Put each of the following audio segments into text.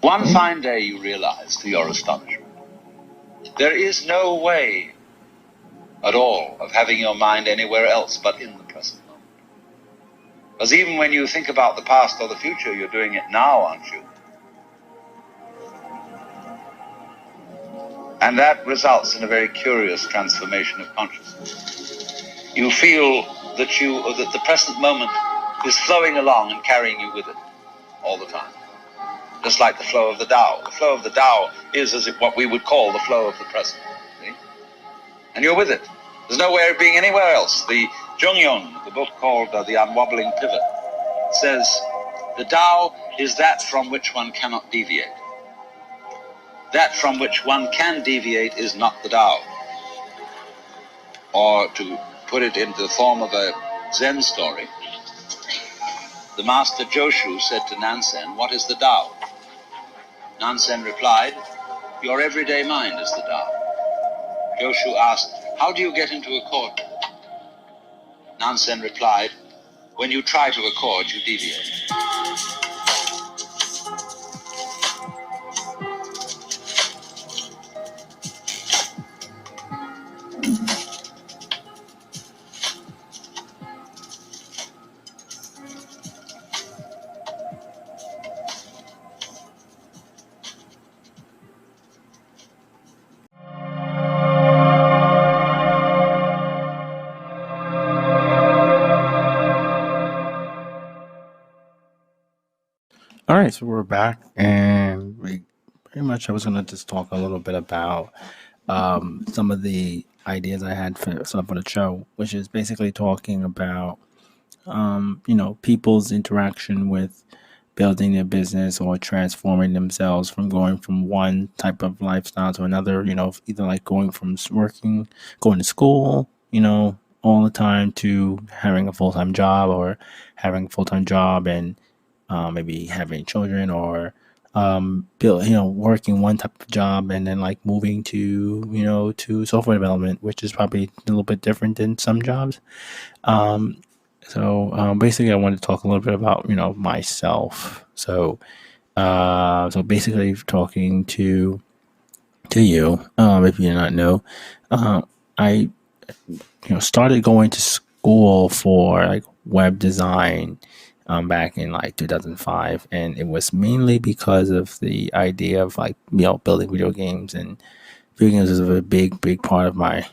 One fine day you realize, to your astonishment, there is no way at all of having your mind anywhere else but in the present moment. Because even when you think about the past or the future, you're doing it now, aren't you? And that results in a very curious transformation of consciousness. You feel that the present moment is flowing along and carrying you with it all the time. Just like the flow of the Tao. The flow of the Tao is as if what we would call the flow of the present. See? And you're with it. There's no way of being anywhere else. The Zhongyun, the book called The Unwobbling Pivot, says the Tao is that from which one cannot deviate. That from which one can deviate is not the Tao. Or to put it into the form of a Zen story, the master Joshu said to Nansen, "What is the Tao?" Nansen replied, "Your everyday mind is the Tao." Joshu asked, "How do you get into accord?" Nansen replied, "When you try to accord, you deviate." All right, so we're back, and pretty much I was going to just talk a little bit about some of the ideas I had for the show, which is basically talking about people's interaction with building their business or transforming themselves from going from one type of lifestyle to another. Either like going to school, all the time to having a full-time job, or having a full-time job and maybe having children, or working one type of job and then like moving to software development, which is probably a little bit different than some jobs. So basically, I wanted to talk a little bit about myself. So basically, talking to you, if you do not know, I started going to school for like web design back in like 2005, and it was mainly because of the idea of like building video games, and video games is a big part of my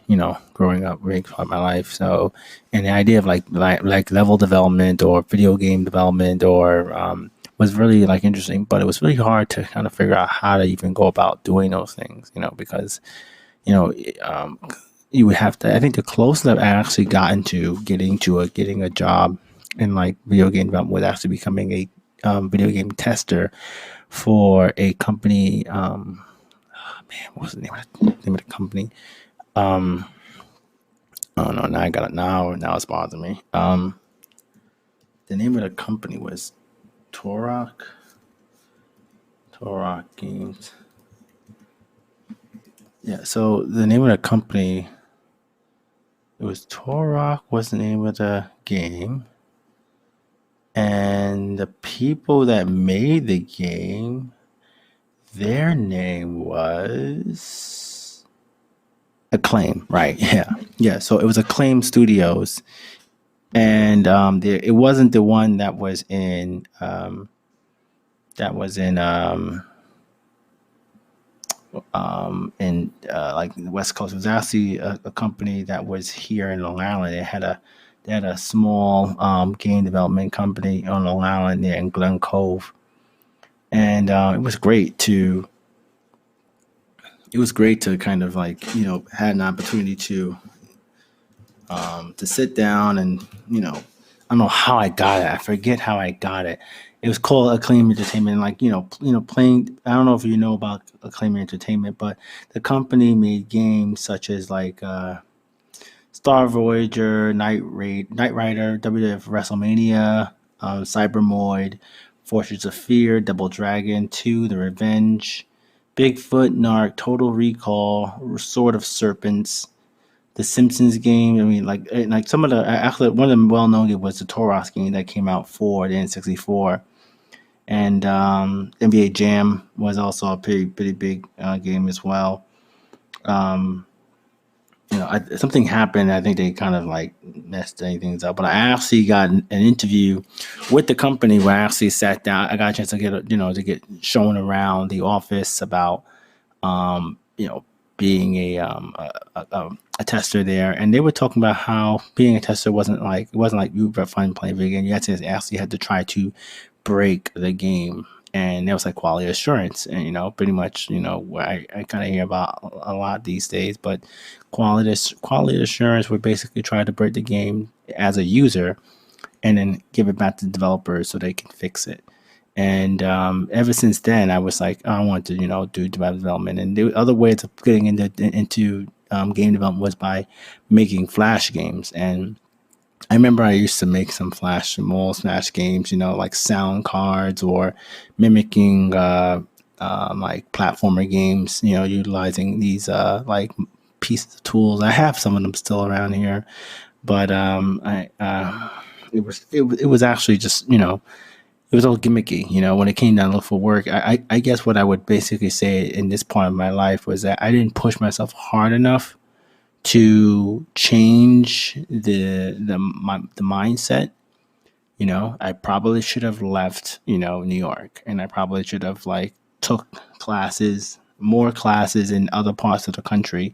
growing up, big part of my life. So, and the idea of like level development or video game development or was really like interesting, but it was really hard to kind of figure out how to even go about doing those things, because you would have to. I think the closest I've actually gotten to getting a job in like video game development was actually becoming a video game tester for a company. What was the name of the company? Oh no, now I got it. Now it's bothering me. The name of the company was Torok Games. Yeah, so the name of the company, it was Torok was the name of the game. And the people that made the game, their name was Acclaim, right? Yeah. So it was Acclaim Studios, and it wasn't the one that was in like the West Coast. It was actually a company that was here in Long Island. They had a small game development company on Long Island there in Glen Cove, and it was great to kind of like had an opportunity to sit down and I don't know how I got it. I forget how I got it. It was called Acclaim Entertainment. Like playing. I don't know if you know about Acclaim Entertainment, but the company made games such as like Star Voyager, Knight Rider, WWF WrestleMania, Cybermoid, Fortress of Fear, Double Dragon 2, The Revenge, Bigfoot, Narc, Total Recall, Sword of Serpents, the Simpsons game. I mean, like some of the actually one of the well-known games was the Toros game that came out for the N64, and NBA Jam was also a pretty big game as well. Um, Something happened. I think they kind of like messed things up. But I actually got an interview with the company where I actually sat down. I got a chance to get shown around the office about you know being a tester there, and they were talking about how being a tester wasn't like you were fun playing video game. You had to actually had to try to break the game. And there was like quality assurance, and pretty much what I kind of hear about a lot these days. But quality assurance would basically try to break the game as a user, and then give it back to the developers so they can fix it. And ever since then, I was like, I want to do web development. And the other ways of getting into game development was by making Flash games. And I remember I used to make some small Flash games, like sound cards or mimicking like platformer games, utilizing these like pieces of tools. I have some of them still around here, but I it was actually just it was all gimmicky. When it came down to look for work, I guess what I would basically say in this part of my life was that I didn't push myself hard enough to change the mindset. I probably should have left, New York, and I probably should have like took more classes in other parts of the country.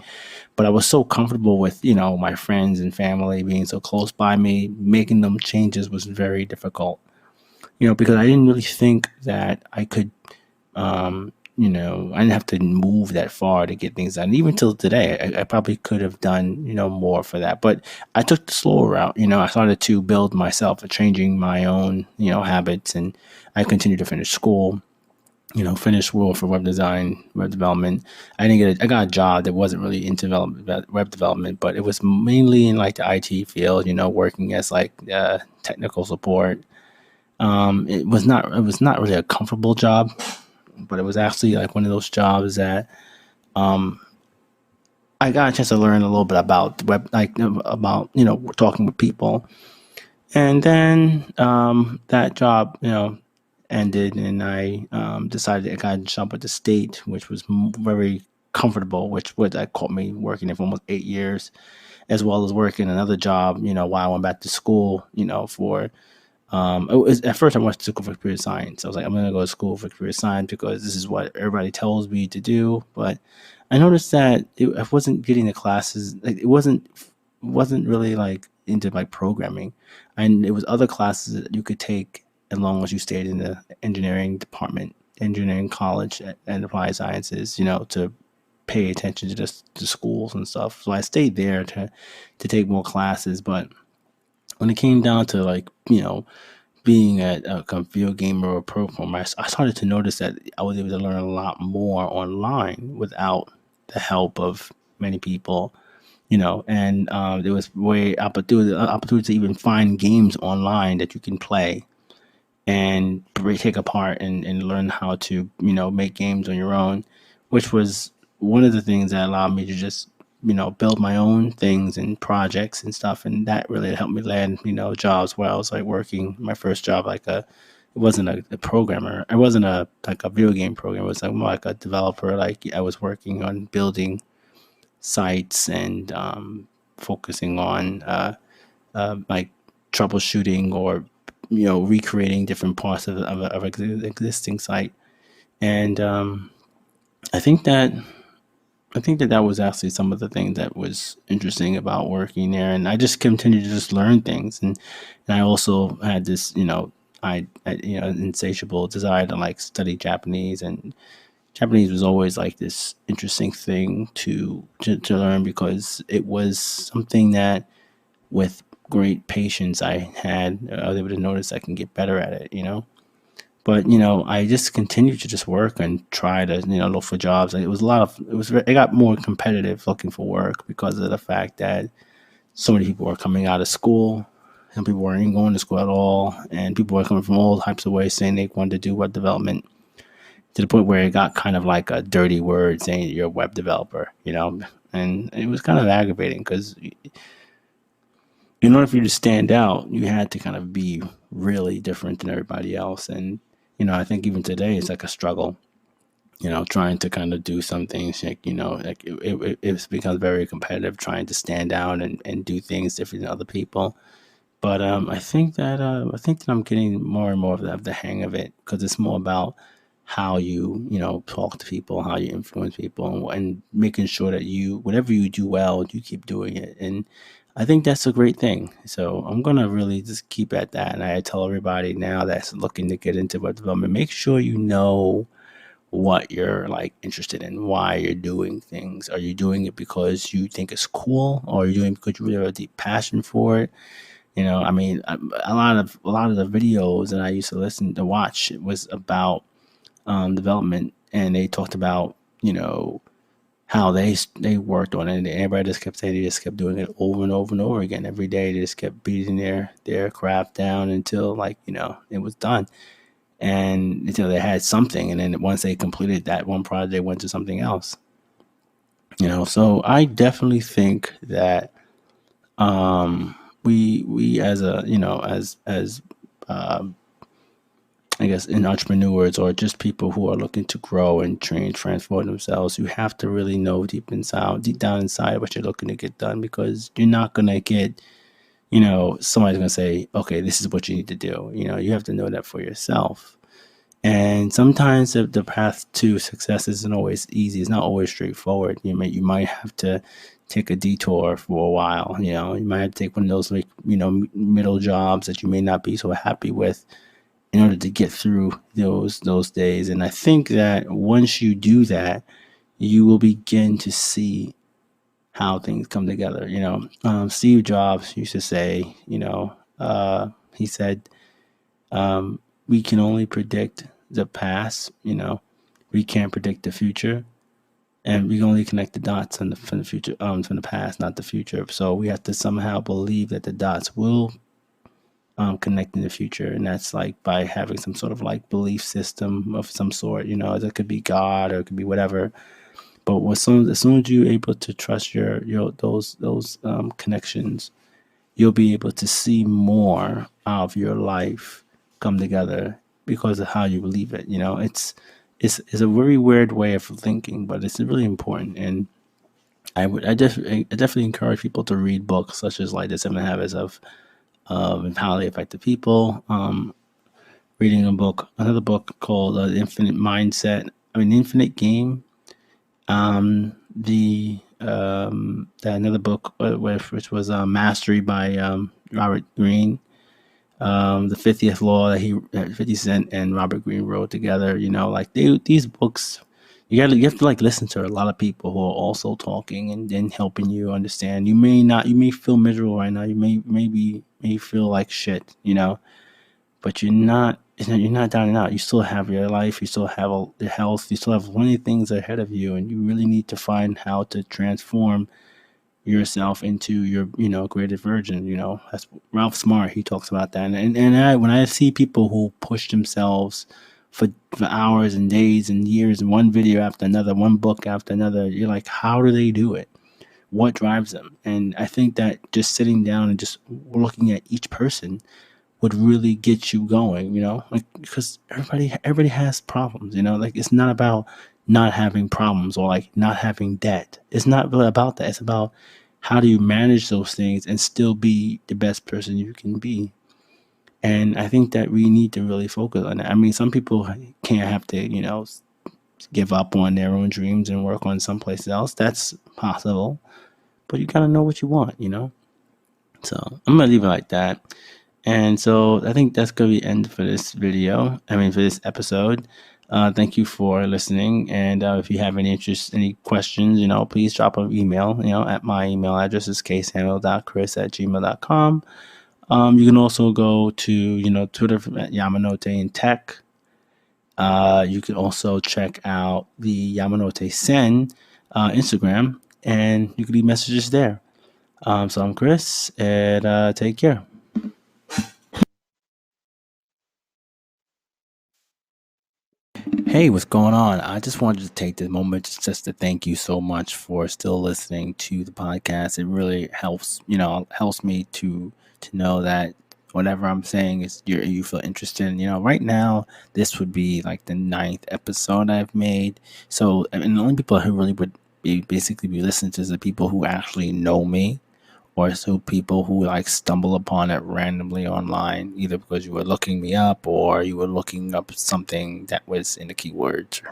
But I was so comfortable with, my friends and family being so close by me, making them changes was very difficult. Because I didn't really think that I could I didn't have to move that far to get things done. Even till today, I probably could have done, more for that. But I took the slower route. I started to build myself, changing my own, habits, and I continued to finish school. Finish school for web design, web development. I got a job that wasn't really into web development, but it was mainly in like the IT field. Working as like technical support. It was not really a comfortable job, but it was actually like one of those jobs that I got a chance to learn a little bit about web, like about talking with people, and then that job ended, and I decided I got a job at the state, which was very comfortable, which would that caught me working there for almost 8 years, as well as working another job, while I went back to school, for at first I went to school for computer science. I was like, I'm gonna go to school for computer science because this is what everybody tells me to do. But I noticed that I wasn't getting the classes. Like it wasn't really like into like programming, and it was other classes that you could take as long as you stayed in the engineering department, engineering college, and applied sciences. To pay attention to the schools and stuff. So I stayed there to take more classes, but when it came down to like being a video gamer or a programmer, I started to notice that I was able to learn a lot more online without the help of many people. And there was opportunity to even find games online that you can play and take apart and learn how to make games on your own, which was one of the things that allowed me to just build my own things and projects and stuff, and that really helped me land jobs where I was like working my first job like it wasn't a programmer, I wasn't a like a video game programmer, it was like more like a developer. Like I was working on building sites and focusing on like troubleshooting or recreating different parts of existing site. And I think that that was actually some of the things that was interesting about working there. And I just continued to just learn things, and I also had this insatiable desire to like study Japanese. And Japanese was always like this interesting thing to learn, because it was something that with great patience I was able to notice I can get better at it. But I just continued to just work and try to look for jobs. And it got more competitive looking for work because of the fact that so many people were coming out of school. Some people weren't going to school at all, and people were coming from all types of ways saying they wanted to do web development, to the point where it got kind of like a dirty word saying you're a web developer. And it was kind of aggravating because in order for you to stand out, you had to kind of be really different than everybody else. And I think even today it's like a struggle. Trying to kind of do some things, like, like it's become very competitive, trying to stand out and do things different than other people. But I think that I'm getting more and more of the hang of it, because it's more about how you talk to people, how you influence people, and making sure that whatever you do well, you keep doing it. And I think that's a great thing. So I'm gonna really just keep at that. And I tell everybody now that's looking to get into web development, make sure you know what you're like interested in, why you're doing things. Are you doing it because you think it's cool, or are you doing it because you really have a deep passion for it? I mean, a lot of the videos that I used to listen to watch, it was about development, and they talked about how they worked on it. And everybody just kept saying they just kept doing it over and over and over again every day. They just kept beating their craft down until, like, it was done, and until they had something. And then once they completed that one project, they went to something else. So I definitely think that we as a as I guess in entrepreneurs, or just people who are looking to grow and train, transform themselves, you have to really know deep down inside what you're looking to get done, because you're not gonna get, somebody's gonna say, okay, this is what you need to do. You have to know that for yourself. And sometimes the path to success isn't always easy. It's not always straightforward. You might have to take a detour for a while. You might have to take one of those, like, middle jobs that you may not be so happy with, in order to get through those days. And I think that once you do that, you will begin to see how things come together. Steve Jobs used to say, he said, we can only predict the past. We can't predict the future, and we can only connect the dots from the future, from the past, not the future. So we have to somehow believe that the dots will connect in the future, and that's like by having some sort of like belief system of some sort. That could be God, or it could be whatever. But as soon as you're able to trust your those connections, you'll be able to see more of your life come together because of how you believe it. It's a very weird way of thinking, but it's really important. And I definitely encourage people to read books such as like The Seven Habits of Highly Effective People. Reading another book called The Infinite Mindset. The Infinite Game. Another book, which was Mastery by Robert Greene. The 50th Law that 50 Cent and Robert Greene wrote together. Like these books, you have to like listen to a lot of people who are also talking and then helping you understand. You may feel miserable right now. You may feel like shit. But you're not down and out. You still have your life. You still have your health. You still have plenty of things ahead of you, and you really need to find how to transform yourself into your greatest version. That's Ralph Smart. He talks about that. When I see people who push themselves for hours and days and years, and one video after another, one book after another, you're like, how do they do it? What drives them? And I think that just sitting down and just looking at each person would really get you going, like, because everybody has problems. Like, it's not about not having problems, or like not having debt. It's not really about that. It's about how do you manage those things and still be the best person you can be. And I think that we need to really focus on that. I mean, some people can't have to, give up on their own dreams and work on someplace else. That's possible, but you gotta know what you want. So I'm gonna leave it like that. And so I think that's going to be the end for this video. For this episode. Thank you for listening. And if you have any interest, any questions, please drop an email. At my email address is ksamuel.chris@gmail.com. You can also go to, Twitter at Yamanote in Tech. You can also check out the Yamanote Sen Instagram, and you can leave messages there. So I'm Chris, and take care. Hey, what's going on? I just wanted to take this moment just to thank you so much for still listening to the podcast. It really helps me to know that whatever I'm saying is you feel interested in. Right now this would be like the ninth episode I've made. So, and the only people who really would basically be listening to is the people who actually know me, or so people who like stumble upon it randomly online, either because you were looking me up or you were looking up something that was in the keywords.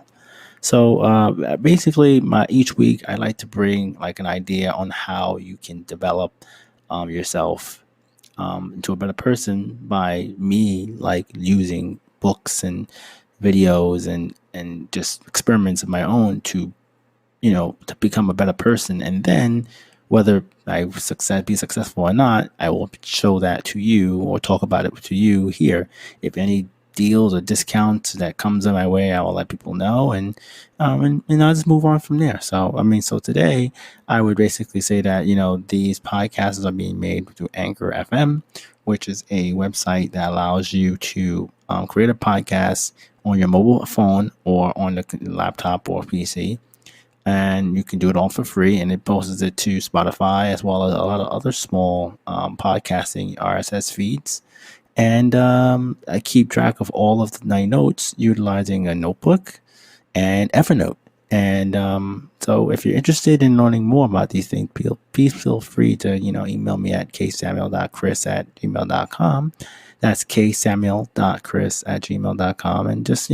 So basically, my each week I like to bring like an idea on how you can develop yourself into a better person by me like using books and videos and just experiments of my own to become a better person. And then whether be successful or not, I will show that to you or talk about it to you here. If any deals or discounts that comes in my way, I will let people know, and I'll just move on from there. So today I would basically say that these podcasts are being made through Anchor FM, which is a website that allows you to create a podcast on your mobile phone or on the laptop or PC, and you can do it all for free, and it posts it to Spotify as well as a lot of other small podcasting RSS feeds. And I keep track of all of my notes utilizing a notebook and Evernote. And so if you're interested in learning more about these things, please feel free to email me at ksamuel.chris@gmail.com. That's ksamuel.chris@gmail.com. And just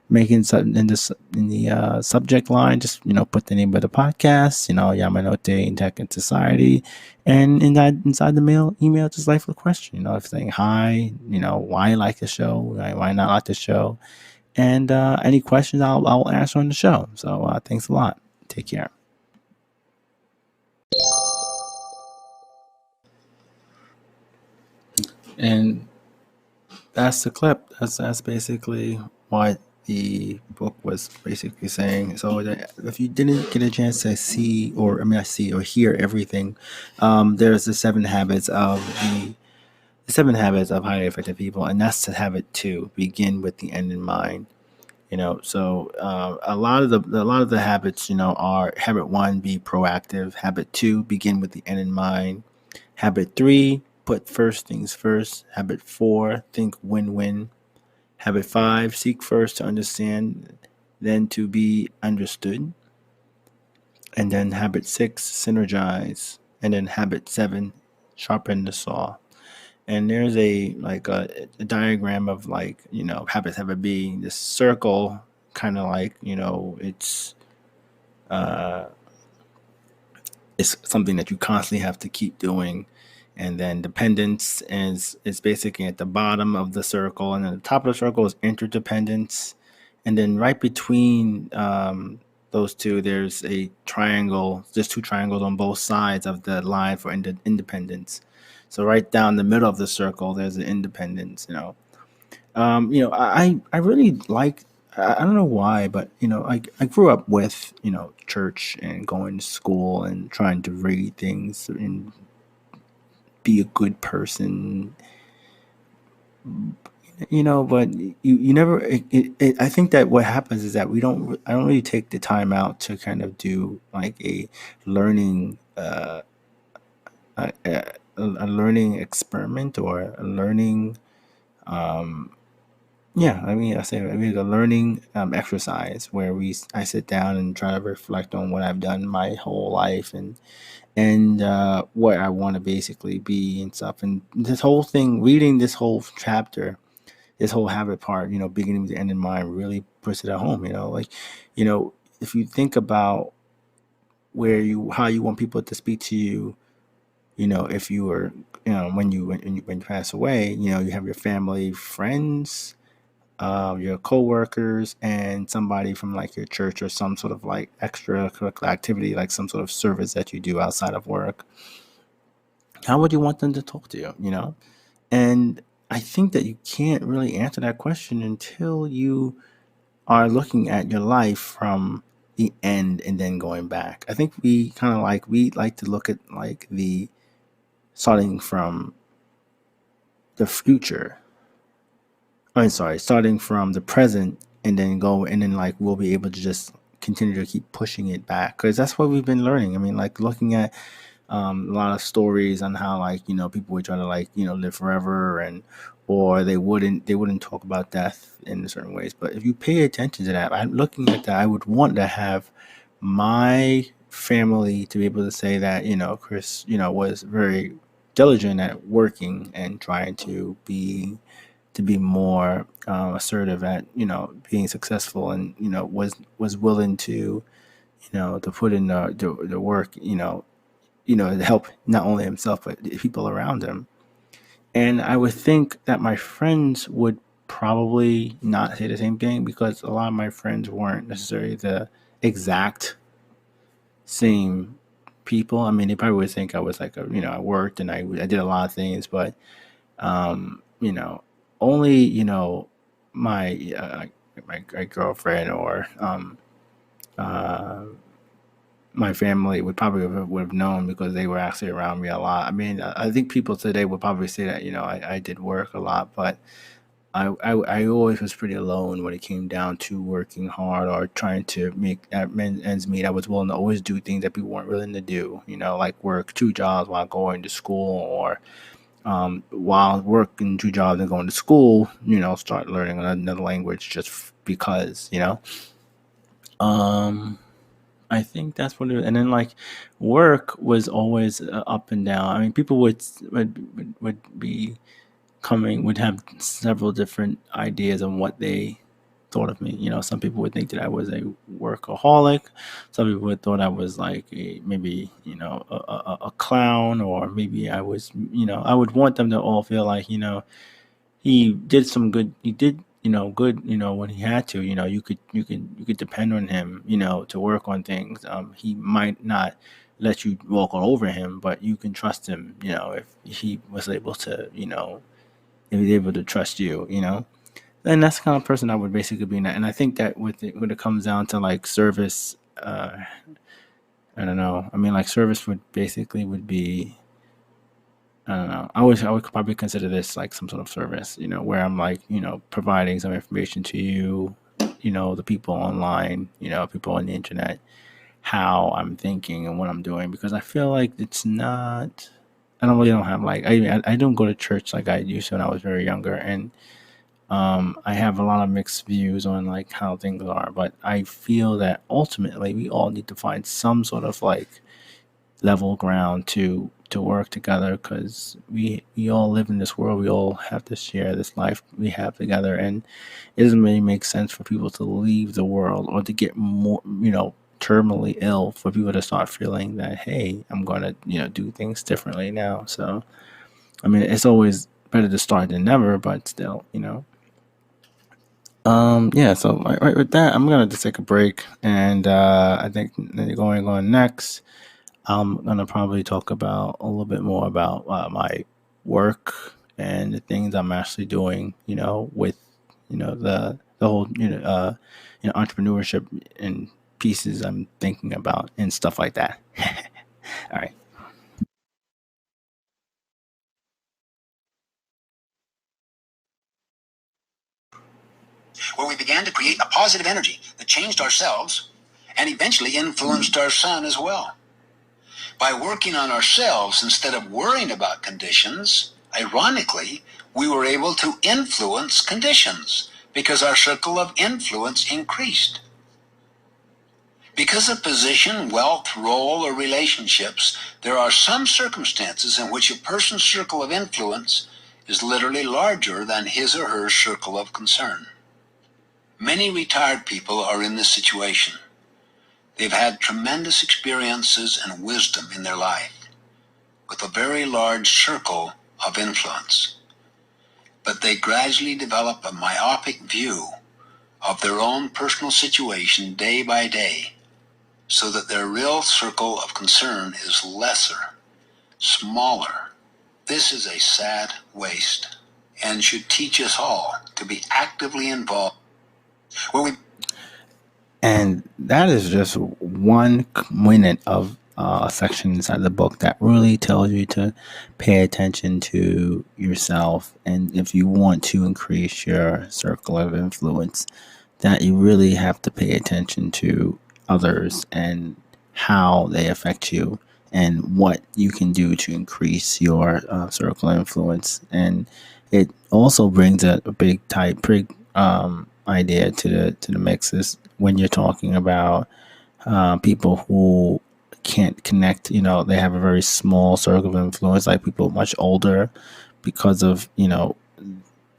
making something in the subject line, just put the name of the podcast, Yamanote in Tech and Society, and inside the email, just like a question, if saying hi, why you like the show, why not like the show, and any questions I'll answer on the show. So thanks a lot. Take care. And that's the clip. That's basically what the book was basically saying. So that if you didn't get a chance to see, or see or hear everything, there's the seven habits of highly effective people, and that's the habit 2. Begin with the end in mind. So a lot of the habits are: habit 1, be proactive; habit 2, begin with the end in mind; habit 3, put first things first; habit 4, think win-win; habit 5, seek first to understand, then to be understood; and then habit 6, synergize; and then habit 7, sharpen the saw. And there's a diagram of habits have it being this circle, kind of it's something that you constantly have to keep doing. And then dependence is basically at the bottom of the circle, and then the top of the circle is interdependence. And then right between those two, there's a triangle. There's two triangles on both sides of the line for independence. So right down the middle of the circle, there's the independence. I really like. I don't know why, but I grew up with church and going to school and trying to read things and be a good person. But you never. I think that what happens is that I don't really take the time out to kind of do like a learning. A learning experiment or a learning I say a learning exercise where I sit down and try to reflect on what I've done my whole life, and what I want to basically be and stuff. And this whole thing, reading this whole chapter, this whole habit part, beginning with the end in mind, really puts it at home. If you think about how you want people to speak to you, if you were, when you pass away, you have your family, friends, your coworkers, and somebody from like your church or some sort of like extracurricular activity, like some sort of service that you do outside of work. How would you want them to talk to you? And I think that you can't really answer that question until you are looking at your life from the end and then going back. I think we like to look at like the starting from the future. I'm sorry, starting from the present and then like we'll be able to just continue to keep pushing it back, because that's what we've been learning. I mean, like looking at a lot of stories on how, like, people would try to, like, live forever, and or they wouldn't talk about death in certain ways. But if you pay attention to that, I'm looking at that, I would want to have my family to be able to say that, Chris, was very diligent at working and trying to be more assertive at, being successful, and, was willing to put in the work, to help not only himself but the people around him. And I would think that my friends would probably not say the same thing, because a lot of my friends weren't necessarily the exact same people. I mean, they probably would think I was like I worked and I did a lot of things, but um, you know, only my my girlfriend, or uh, my family would probably would have known, because they were actually around me a lot. I mean, I think people today would probably say that I did work a lot, but I always was pretty alone when it came down to working hard or trying to make ends meet. I was willing to always do things that people weren't willing to do, like work two jobs while going to school, or while working two jobs and going to school, start learning another language just because, Um, I think that's what it is. And then, like, work was always up and down. I mean, people would be would have several different ideas on what they thought of me. Some people would think that I was a workaholic. Some people would thought I was like maybe a clown, or maybe I was. I would want them to all feel like he did some good. He did good. When he had to. You could depend on him. To work on things. He might not let you walk all over him, but you can trust him. If he was able to. If he's able to trust you. And that's the kind of person I would basically be. And I think that when it comes down to like service, I don't know. I mean, like, service would be. I don't know. I would probably consider this like some sort of service, where I'm like, providing some information to you, the people online, people on the internet, how I'm thinking and what I'm doing, because I feel like it's not. I don't have like I don't go to church like I used to when I was very younger, and I have a lot of mixed views on like how things are, but I feel that ultimately we all need to find some sort of like level ground to work together, because we all live in this world. We all have to share this life we have together, and it doesn't really make sense for people to leave the world or to get more terminally ill for people to start feeling that, hey, I'm gonna do things differently now. So I mean, it's always better to start than never, but still, yeah. So right with that, I'm gonna just take a break, and I think going on next, I'm gonna probably talk about a little bit more about my work and the things I'm actually doing. With the whole entrepreneurship and pieces I'm thinking about and stuff like that. All right. Where we began to create a positive energy that changed ourselves and eventually influenced our son as well. By working on ourselves instead of worrying about conditions, ironically, we were able to influence conditions because our circle of influence increased. Because of position, wealth, role, or relationships, there are some circumstances in which a person's circle of influence is literally larger than his or her circle of concern. Many retired people are in this situation. They've had tremendous experiences and wisdom in their life, with a very large circle of influence. But they gradually develop a myopic view of their own personal situation day by day, so that their real circle of concern is lesser, smaller. This is a sad waste, and should teach us all to be actively involved. And that is just one minute of a section inside the book that really tells you to pay attention to yourself. And if you want to increase your circle of influence, that you really have to pay attention to others and how they affect you. and what you can do to increase your circle of influence. And it also brings a big idea to the mix is when you're talking about people who can't connect. They have a very small circle of influence, like people much older, because of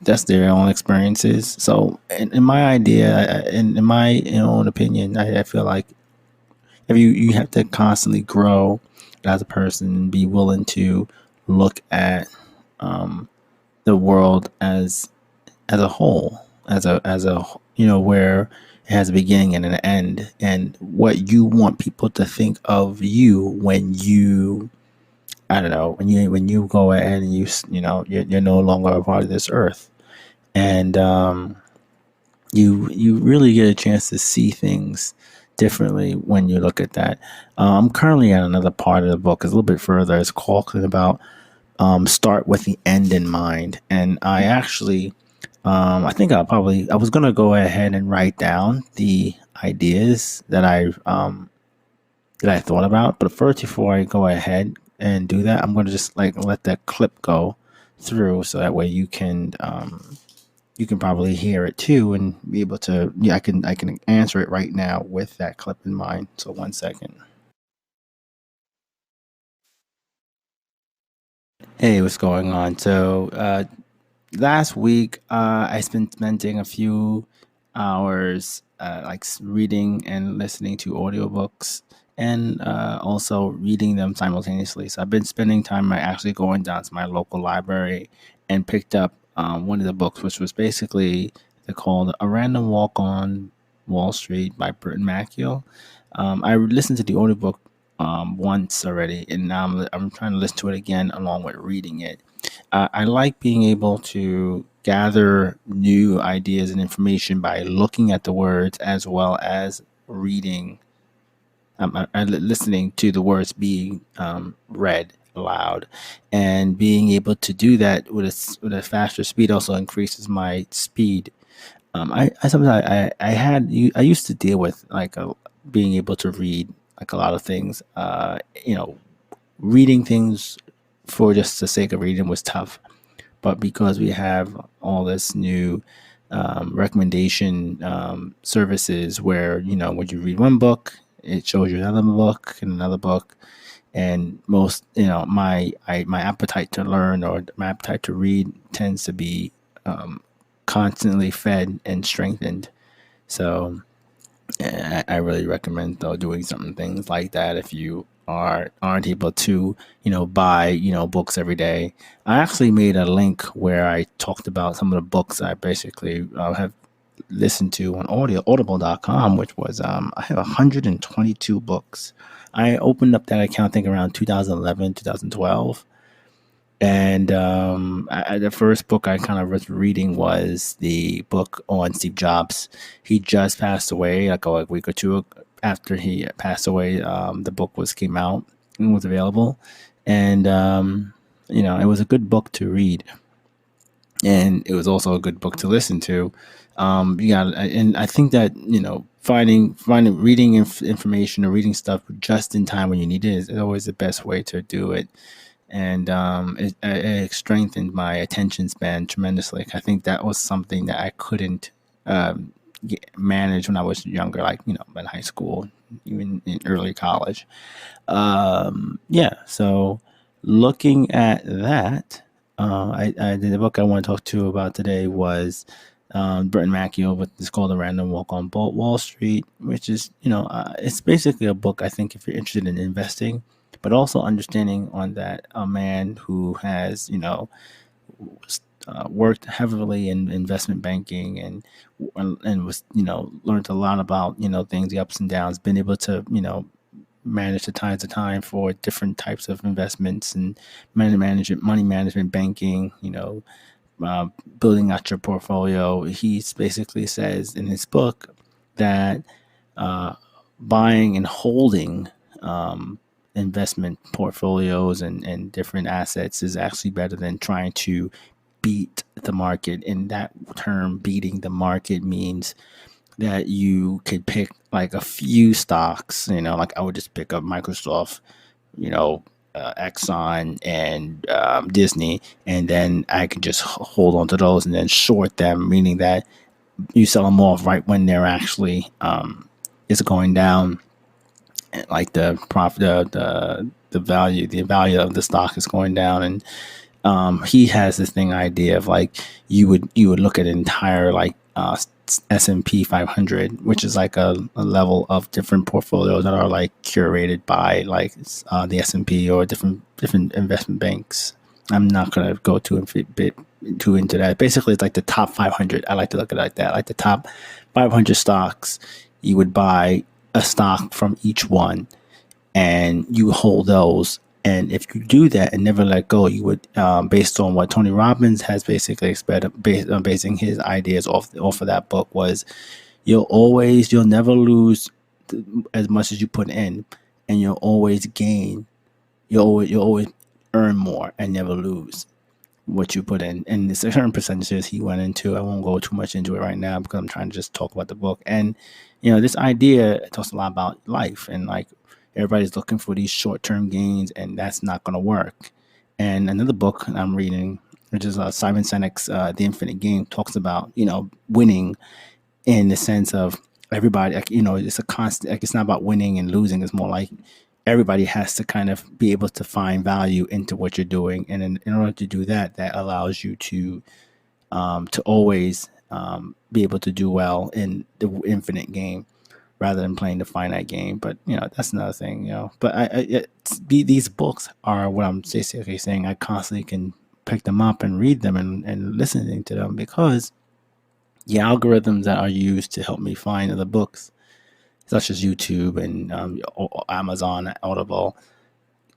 that's their own experiences. So, in my idea, in my own opinion, I feel like if you have to constantly grow as a person and be willing to look at um, the world as a whole, as a where it has a beginning and an end, and what you want people to think of you when you, I don't know, when you go ahead and you're no longer a part of this earth, and you really get a chance to see things differently when you look at that. I'm currently at another part of the book. It's a little bit further. It's talking about start with the end in mind, and I actually, I think I was gonna go ahead and write down the ideas that I thought about, but first, before I go ahead and do that, I'm gonna just like let that clip go through, so that way you can probably hear it too and be able to, yeah, I can answer it right now with that clip in mind. So 1 second. Hey, what's going on? So last week I've been spending a few hours like reading and listening to audiobooks, and also reading them simultaneously. So I've been spending time by actually going down to my local library and picked up one of the books, which was basically, they're called A Random Walk on Wall Street by Burton Macchio. I listened to the audiobook once already, and now I'm trying to listen to it again along with reading it. I like being able to gather new ideas and information by looking at the words as well as reading, listening to the words being read aloud, and being able to do that with a faster speed also increases my speed. I sometimes I used to deal with like being able to read like a lot of things. Reading things for just the sake of reading was tough, but because we have all this new recommendation services where when you read one book, it shows you another book and another book, and most my appetite to learn or my appetite to read tends to be constantly fed and strengthened. So I really recommend though doing something things like that if you aren't able to buy books every day. I actually made a link where I talked about some of the books I basically have listened to on audible.com, which was I have 122 books. I opened up that account I think around 2011 2012, and the first book I kind of was reading was the book on Steve Jobs. He just passed away like a week or two after he passed away. The book was came out and was available, and it was a good book to read, and it was also a good book to listen to. And I think that finding reading information or reading stuff just in time when you need it is always the best way to do it, and it strengthened my attention span tremendously. I think that was something that I couldn't manage when I was younger, like in high school, even in early college. Yeah, so looking at that, the book I want to talk to you about today was Burton Macchio, but it's called A Random Walk on Wall Street, which is, it's basically a book, I think, if you're interested in investing, but also understanding on that a man who has, worked heavily in investment banking, and was, learned a lot about, things, the ups and downs, been able to, manage the tides of time for different types of investments and money management, banking, uh, building out your portfolio. He basically says in his book that uh, buying and holding investment portfolios and different assets is actually better than trying to beat the market. And that term, beating the market, means that you could pick like a few stocks, like I would just pick up Microsoft Exxon and Disney, and then I can just hold on to those and then short them, meaning that you sell them off right when they're actually it's going down, like the profit, the value of the stock is going down, and he has this thing idea of like you would look at an entire like S&P 500, which is like a level of different portfolios that are like curated by like the S&P or different investment banks. I'm not gonna go bit too into that. Basically, it's like the top 500. I like to look at it like that, like the top 500 stocks. You would buy a stock from each one, and you hold those. And if you do that and never let go, you would, based on what Tony Robbins has basically basing his ideas off of that book, was you'll never lose as much as you put in, and you'll always gain. You'll always earn more and never lose what you put in. And there's certain percentages he went into. I won't go too much into it right now because I'm trying to just talk about the book. And this idea talks a lot about life, and like everybody's looking for these short-term gains, and that's not going to work. And another book I'm reading, which is Simon Sinek's The Infinite Game, talks about winning in the sense of everybody, like, it's a constant, like, it's not about winning and losing. It's more like everybody has to kind of be able to find value into what you're doing. And in order to do that, that allows you to always be able to do well in the infinite game rather than playing the finite game. But, that's another thing, but these books are what I'm basically saying. I constantly can pick them up and read them and listening to them, because the algorithms that are used to help me find other books, such as YouTube and Amazon, Audible,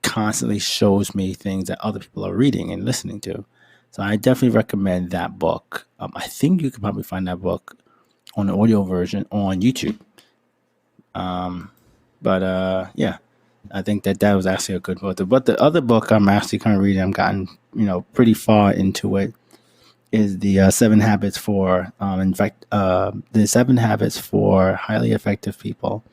constantly shows me things that other people are reading and listening to. So I definitely recommend that book. I think you could probably find that book on the audio version on YouTube. But yeah, I think that was actually a good book. But the other book I'm actually kind of reading, I've gotten pretty far into it, is the 7 Habits for the 7 Habits for Highly Effective People.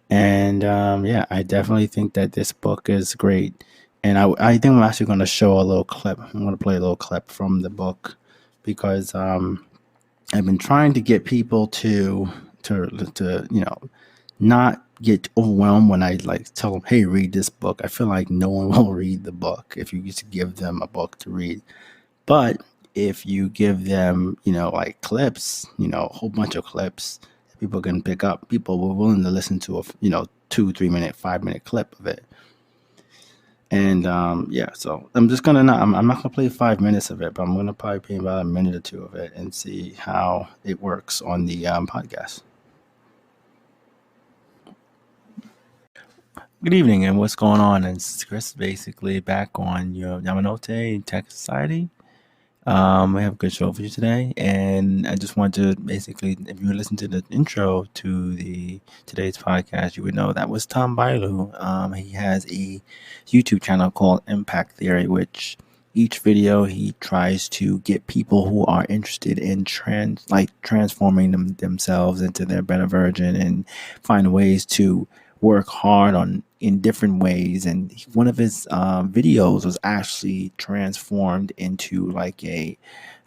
And yeah, I definitely think that this book is great. And I think I'm actually going to show a little clip. I'm going to play a little clip from the book, because I've been trying to get people to not get overwhelmed when I like tell them, hey, read this book. I feel like no one will read the book if you just give them a book to read. But if you give them, like clips, a whole bunch of clips that people can pick up, people were willing to listen to a 2-3 minute, 5 minute clip of it. And yeah, so I'm just gonna I'm not gonna play 5 minutes of it, but I'm gonna probably play about a minute or two of it and see how it works on the podcast. Good evening, and what's going on? It's Chris, basically back on your Yamanote Tech Society. We have a good show for you today, and I just want to basically, if you listen to the intro to today's podcast, you would know that was Tom Bailu. He has a YouTube channel called Impact Theory, which each video he tries to get people who are interested in transforming themselves into their better version, and find ways to work hard in different ways. And one of his videos was actually transformed into like a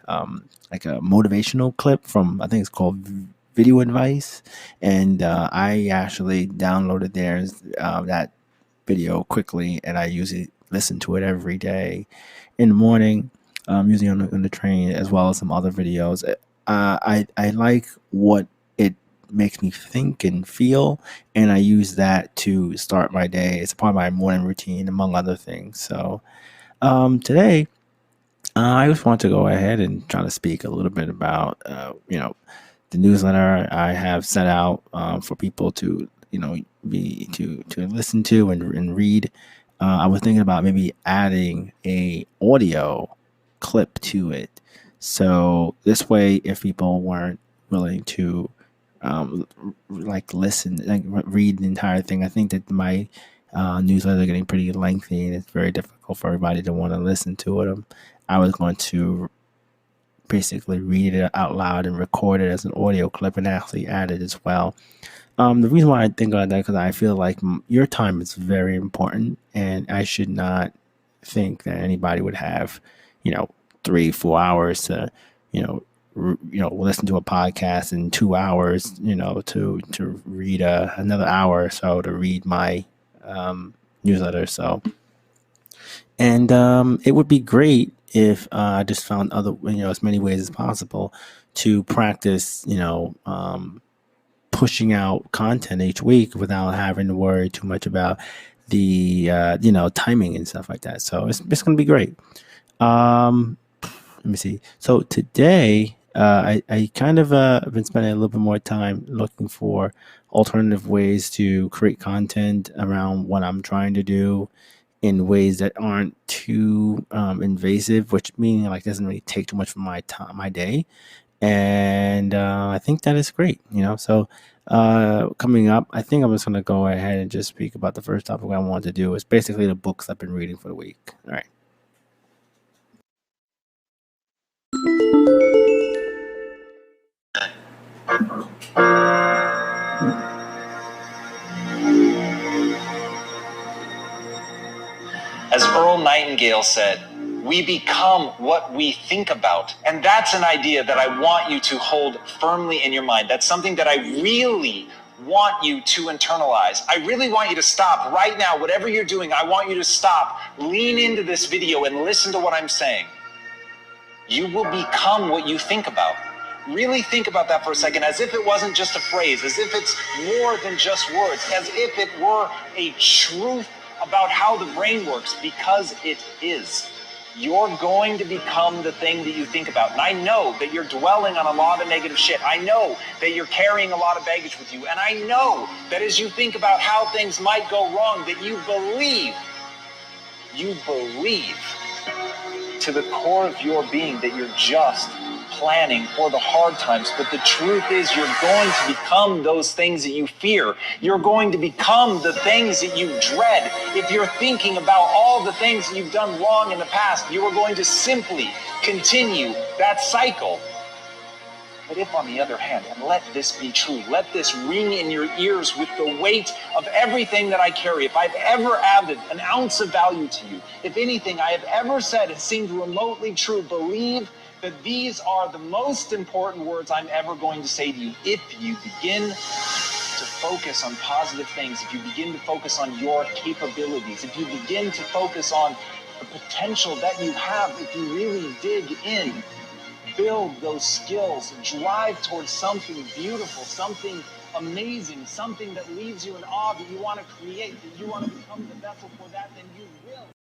motivational clip from, I think it's called Video Advice. And I actually downloaded that video quickly, and I usually listen to it every day in the morning, usually on the train, as well as some other videos. I like what it makes me think and feel, and I use that to start my day. It's a part of my morning routine, among other things. So today, I just want to go ahead and try to speak a little bit about the newsletter I have set out for people to to listen to and read. I was thinking about maybe adding a audio clip to it, so this way, if people weren't willing to listen, read the entire thing, I think that my newsletter is getting pretty lengthy, and it's very difficult for everybody to want to listen to it. I was going to basically read it out loud and record it as an audio clip and actually add it as well. The reason why I think about that because I feel like your time is very important, and I should not think that anybody would have, you know, 3 4 hours to, you know, listen to a podcast in 2 hours, to read another hour or so to read my newsletter. So, and it would be great if I just found other, as many ways as possible to practice, pushing out content each week without having to worry too much about the timing and stuff like that. So it's going to be great. Let me see. So today, I kind of been spending a little bit more time looking for alternative ways to create content around what I'm trying to do in ways that aren't too invasive, which meaning like doesn't really take too much from my time, my day. And I think that is great. So coming up, I think I'm just going to go ahead and just speak about the first topic I wanted to do. Is basically the books I've been reading for the week. All right. As Earl Nightingale said, we become what we think about. And that's an idea that I want you to hold firmly in your mind. That's something that I really want you to internalize. I really want you to stop right now. Whatever you're doing, I want you to stop, lean into this video and listen to what I'm saying. You will become what you think about. Really think about that for a second, as if it wasn't just a phrase, as if it's more than just words, as if it were a truth about how the brain works, because it is. You're going to become the thing that you think about. And I know that you're dwelling on a lot of negative shit. I know that you're carrying a lot of baggage with you. And I know that as you think about how things might go wrong, that you believe to the core of your being that you're just planning for the hard times. But the truth is, you're going to become those things that you fear. You're going to become the things that you dread. If you're thinking about all the things that you've done wrong in the past, you are going to simply continue that cycle. But if, on the other hand, and let this be true, let this ring in your ears with the weight of everything that I carry, if I've ever added an ounce of value to you, if anything I have ever said has seemed remotely true, believe that these are the most important words I'm ever going to say to you. If you begin to focus on positive things, if you begin to focus on your capabilities, if you begin to focus on the potential that you have, if you really dig in, build those skills, drive towards something beautiful, something amazing, something that leaves you in awe, that you want to create, that you want to become the vessel for that, then you will.